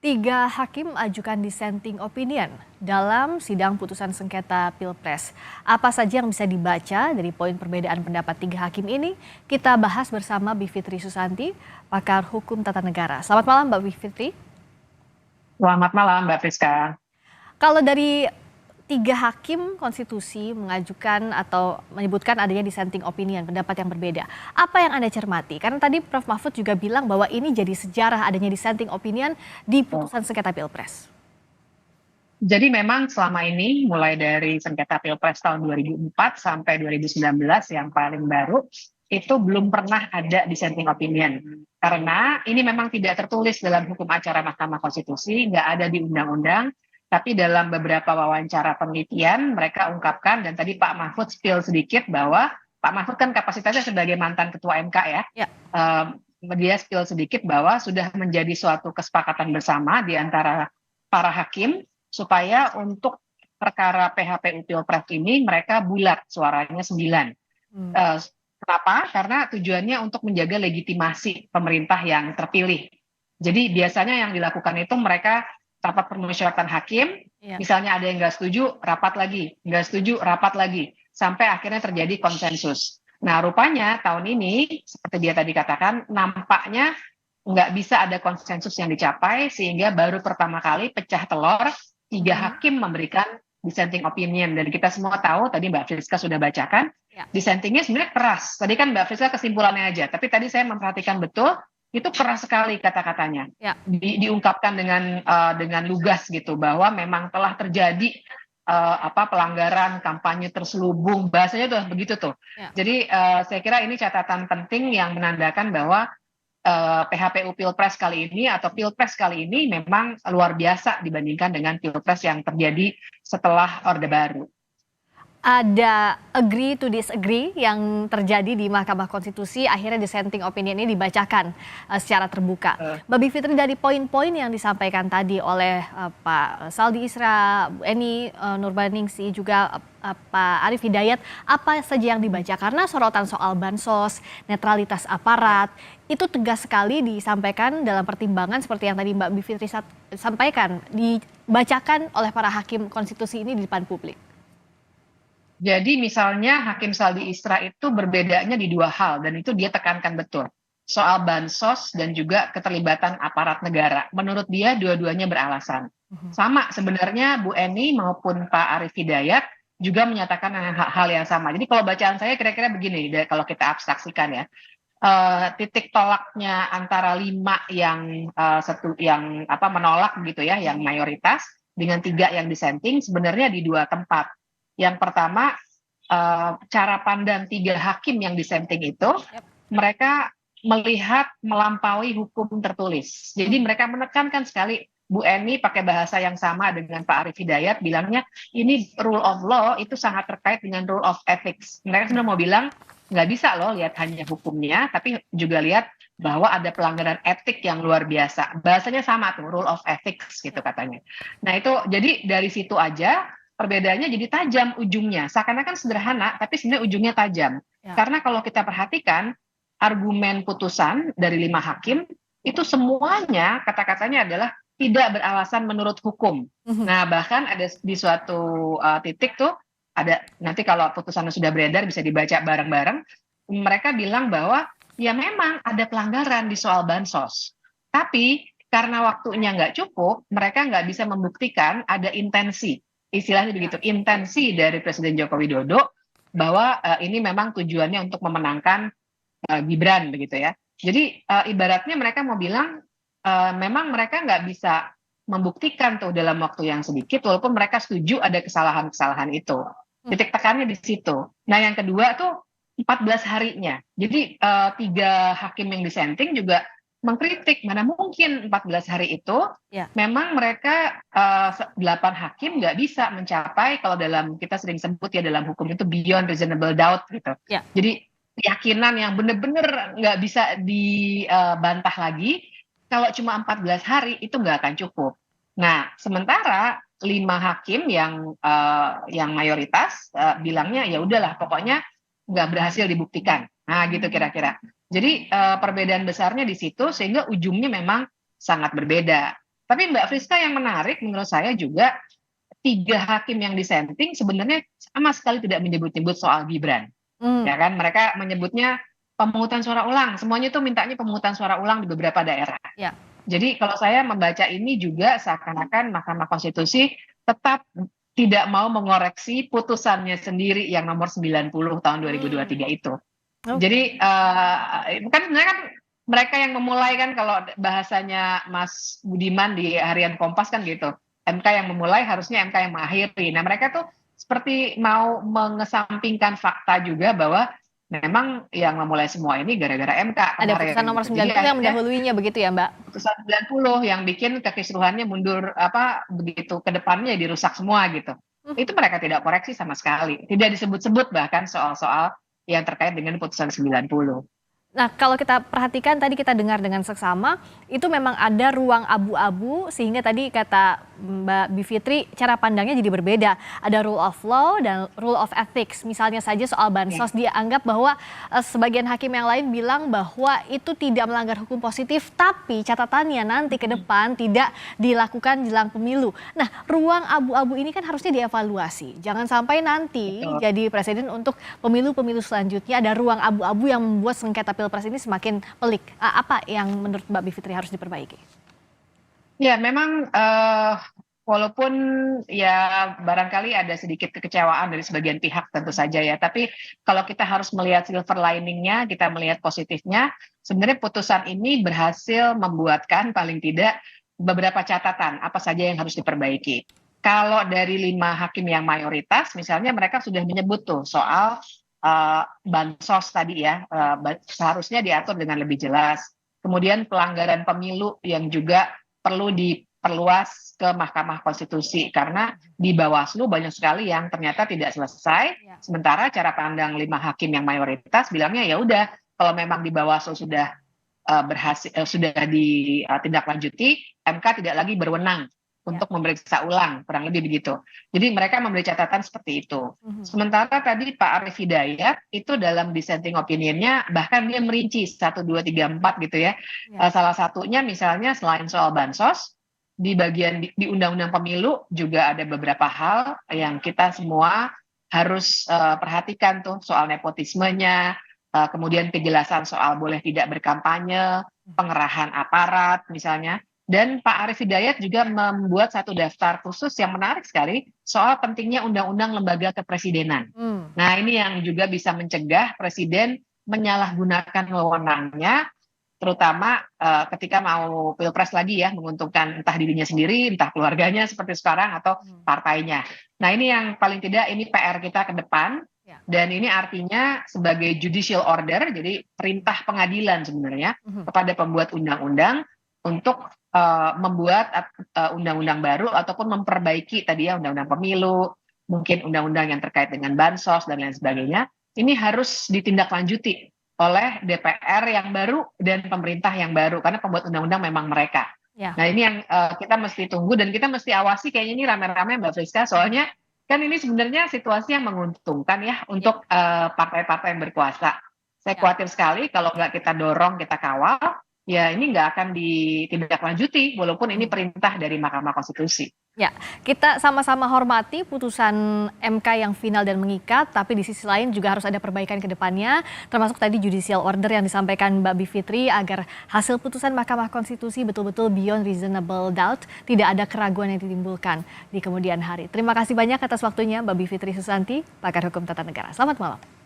Tiga hakim ajukan dissenting opinion dalam sidang putusan sengketa Pilpres. Apa saja yang bisa dibaca dari poin perbedaan pendapat tiga hakim ini? Kita bahas bersama Bivitri Susanti, pakar hukum tata negara. Selamat malam Mbak Bivitri. Selamat malam, Mbak Friska. Kalau dari tiga hakim konstitusi mengajukan atau menyebutkan adanya dissenting opinion, pendapat yang berbeda. Apa yang Anda cermati? Karena tadi Prof. Mahfud juga bilang bahwa ini jadi sejarah adanya dissenting opinion di putusan sengketa Pilpres. Jadi memang selama ini mulai dari sengketa Pilpres tahun 2004 sampai 2019 yang paling baru itu belum pernah ada dissenting opinion. Karena ini memang tidak tertulis dalam hukum acara Mahkamah Konstitusi, nggak ada di undang-undang, tapi dalam beberapa wawancara penelitian mereka ungkapkan, dan tadi Pak Mahfud spill sedikit bahwa Pak Mahfud kan kapasitasnya sebagai mantan ketua MK ya. Ya. Dia spill sedikit bahwa sudah menjadi suatu kesepakatan bersama di antara para hakim supaya untuk perkara PHPU Pilpres ini mereka bulat suaranya 9. Kenapa? Karena tujuannya untuk menjaga legitimasi pemerintah yang terpilih. Jadi biasanya yang dilakukan itu mereka rapat permusyawaratan hakim, misalnya ada yang nggak setuju, rapat lagi, nggak setuju, rapat lagi, sampai akhirnya terjadi konsensus. Nah, rupanya tahun ini, seperti dia tadi katakan, nampaknya nggak bisa ada konsensus yang dicapai, sehingga baru pertama kali pecah telur, tiga hakim memberikan dissenting opinion. Dan kita semua tahu, tadi Mbak Friska sudah bacakan, dissentingnya sebenarnya keras. Tadi kan Mbak Friska kesimpulannya aja, tapi tadi saya memperhatikan betul, itu keras sekali kata-katanya. Diungkapkan dengan lugas gitu, bahwa memang telah terjadi pelanggaran, kampanye terselubung, bahasanya tuh begitu tuh. Jadi saya kira ini catatan penting yang menandakan bahwa PHPU Pilpres kali ini atau Pilpres kali ini memang luar biasa dibandingkan dengan Pilpres yang terjadi setelah Orde Baru. Ada agree to disagree yang terjadi di Mahkamah Konstitusi, akhirnya dissenting opinion ini dibacakan secara terbuka. Mbak Bivitri, dari poin-poin yang disampaikan tadi oleh Pak Saldi Isra, Bu Eni Nurbaningsi, juga Pak Arief Hidayat, apa saja yang dibaca? Karena sorotan soal bansos, netralitas aparat, itu tegas sekali disampaikan dalam pertimbangan seperti yang tadi Mbak Bivitri sampaikan, dibacakan oleh para hakim konstitusi ini di depan publik. Jadi misalnya Hakim Saldi Isra itu berbedanya di dua hal, dan itu dia tekankan betul. Soal bansos dan juga keterlibatan aparat negara. Menurut dia dua-duanya beralasan. Sama sebenarnya Bu Eni maupun Pak Arief Hidayat juga menyatakan hal yang sama. Jadi kalau bacaan saya kira-kira begini, kalau kita abstraksikan ya. Titik tolaknya antara 5 yang menolak gitu ya, yang mayoritas, dengan 3 yang dissenting sebenarnya di 2 tempat. Yang pertama, cara pandang 3 hakim yang dissenting itu, mereka melihat melampaui hukum tertulis. Jadi mereka menekankan sekali, Bu Eni pakai bahasa yang sama dengan Pak Arief Hidayat, bilangnya ini rule of law itu sangat terkait dengan rule of ethics. Mereka sudah mau bilang, nggak bisa loh lihat hanya hukumnya, tapi juga lihat bahwa ada pelanggaran etik yang luar biasa. Bahasanya sama tuh, rule of ethics gitu katanya. Nah itu, jadi dari situ aja, perbedaannya jadi tajam ujungnya. Seakan-akan sederhana, tapi sebenarnya ujungnya tajam. Karena kalau kita perhatikan, argumen putusan dari 5 hakim, itu semuanya kata-katanya adalah tidak beralasan menurut hukum. Nah, bahkan ada di suatu titik tuh, ada nanti kalau putusannya sudah beredar bisa dibaca bareng-bareng, mereka bilang bahwa ya memang ada pelanggaran di soal bansos. Tapi karena waktunya nggak cukup, mereka nggak bisa membuktikan ada intensi. Istilahnya begitu, intensi dari Presiden Joko Widodo bahwa ini memang tujuannya untuk memenangkan Gibran begitu ya. Jadi ibaratnya mereka mau bilang memang mereka nggak bisa membuktikan tuh dalam waktu yang sedikit, walaupun mereka setuju ada kesalahan-kesalahan itu. Titik tekannya di situ. Nah yang kedua tuh 14 harinya. Jadi 3 hakim yang dissenting juga mengkritik, mana mungkin 14 hari itu memang mereka 8 hakim nggak bisa mencapai, kalau dalam kita sering sebut ya dalam hukum itu beyond reasonable doubt gitu. Jadi keyakinan yang benar-benar nggak bisa dibantah lagi, kalau cuma 14 hari itu nggak akan cukup. Nah sementara 5 hakim yang mayoritas bilangnya ya udahlah pokoknya nggak berhasil dibuktikan. Nah gitu kira-kira. Jadi perbedaan besarnya di situ, sehingga ujungnya memang sangat berbeda. Tapi Mbak Friska, yang menarik menurut saya juga 3 hakim yang dissenting sebenarnya sama sekali tidak menyebut-nyebut soal Gibran. Hmm, Ya kan, mereka menyebutnya pemungutan suara ulang. Semuanya itu mintanya pemungutan suara ulang di beberapa daerah. ya. Jadi kalau saya membaca ini juga seakan-akan Mahkamah Konstitusi tetap tidak mau mengoreksi putusannya sendiri yang nomor 90 tahun Hmm, 2023 itu. oke. Jadi kan sebenarnya kan mereka yang memulai, kan kalau bahasanya Mas Budiman di Harian Kompas kan gitu. MK yang memulai, harusnya MK yang mengakhiri. Nah, mereka tuh seperti mau mengesampingkan fakta juga bahwa memang yang memulai semua ini gara-gara MK Ada putusan kemarin nomor gitu. Jadi 90 yang akhirnya mendahuluinya begitu ya, Mbak? putusan 90 yang bikin kekisruhannya mundur apa begitu ke depannya dirusak semua gitu. Hmm. Itu mereka tidak koreksi sama sekali. Tidak disebut-sebut bahkan soal-soal yang terkait dengan putusan 90. Nah, kalau kita perhatikan tadi kita dengar dengan seksama, itu memang ada ruang abu-abu sehingga tadi kata Mbak Bivitri cara pandangnya jadi berbeda. Ada rule of law dan rule of ethics. Misalnya saja soal Ya, bansos dia anggap bahwa sebagian hakim yang lain bilang bahwa itu tidak melanggar hukum positif, tapi catatannya nanti ke depan tidak dilakukan jelang pemilu. Nah, ruang abu-abu ini kan harusnya dievaluasi. Jangan sampai nanti betul. jadi presiden untuk pemilu-pemilu selanjutnya ada ruang abu-abu yang membuat sengketa pilpres ini semakin pelik. Apa yang menurut Mbak Bivitri harus diperbaiki? Ya, memang walaupun ya barangkali ada sedikit kekecewaan dari sebagian pihak tentu saja ya, tapi kalau kita harus melihat silver liningnya, kita melihat positifnya, sebenarnya putusan ini berhasil membuatkan paling tidak beberapa catatan apa saja yang harus diperbaiki. Kalau dari 5 hakim yang mayoritas, misalnya mereka sudah menyebut tuh soal bansos tadi ya, Ya. seharusnya diatur dengan lebih jelas. Kemudian pelanggaran pemilu yang juga perlu diperluas ke Mahkamah Konstitusi karena di Bawaslu banyak sekali yang ternyata tidak selesai. Ya. Sementara cara pandang 5 hakim yang mayoritas bilangnya ya udah, kalau memang di Bawaslu sudah berhasil, sudah ditindaklanjuti, MK tidak lagi berwenang Ya. untuk memeriksa ulang, kurang lebih begitu. Jadi mereka memberi catatan seperti itu. Mhm. Sementara tadi Pak Arief Hidayat itu dalam dissenting opinionnya bahkan dia merinci 1, 2, 3, 4 gitu ya. Ya. Salah satunya misalnya selain soal bansos, di bagian di Undang-Undang Pemilu juga ada beberapa hal yang kita semua harus perhatikan tuh, soal nepotismenya, kemudian kejelasan soal boleh tidak berkampanye, pengerahan aparat misalnya. Dan Pak Arief Hidayat juga membuat satu daftar khusus yang menarik sekali soal pentingnya undang-undang lembaga kepresidenan. Hmm. Nah, ini yang juga bisa mencegah presiden menyalahgunakan wewenangnya, terutama ketika mau pilpres lagi ya, menguntungkan entah dirinya sendiri, entah keluarganya seperti sekarang, atau Hmm. partainya. Nah, ini yang paling tidak ini PR kita ke depan, Ya. dan ini artinya sebagai judicial order, jadi perintah pengadilan sebenarnya Mhm. kepada pembuat undang-undang untuk membuat undang-undang baru ataupun memperbaiki tadi ya undang-undang pemilu, mungkin undang-undang yang terkait dengan bansos dan lain sebagainya. Ini harus ditindaklanjuti oleh DPR yang baru dan pemerintah yang baru karena pembuat undang-undang memang mereka. Ya. Nah, ini yang kita mesti tunggu dan kita mesti awasi kayaknya ini rame-rame Mbak Friska, soalnya kan ini sebenarnya situasi yang menguntungkan ya Ya. untuk partai-partai yang berkuasa. Saya Ya. khawatir sekali kalau nggak kita dorong, kita kawal, ya ini nggak akan ditindaklanjuti walaupun ini Mhm. perintah dari Mahkamah Konstitusi. Ya, kita sama-sama hormati putusan MK yang final dan mengikat, tapi di sisi lain juga harus ada perbaikan ke depannya, termasuk tadi judicial order yang disampaikan Mbak Bivitri agar hasil putusan Mahkamah Konstitusi betul-betul beyond reasonable doubt, tidak ada keraguan yang ditimbulkan di kemudian hari. Terima kasih banyak atas waktunya Mbak Bivitri Susanti, pakar hukum tata negara. Selamat malam.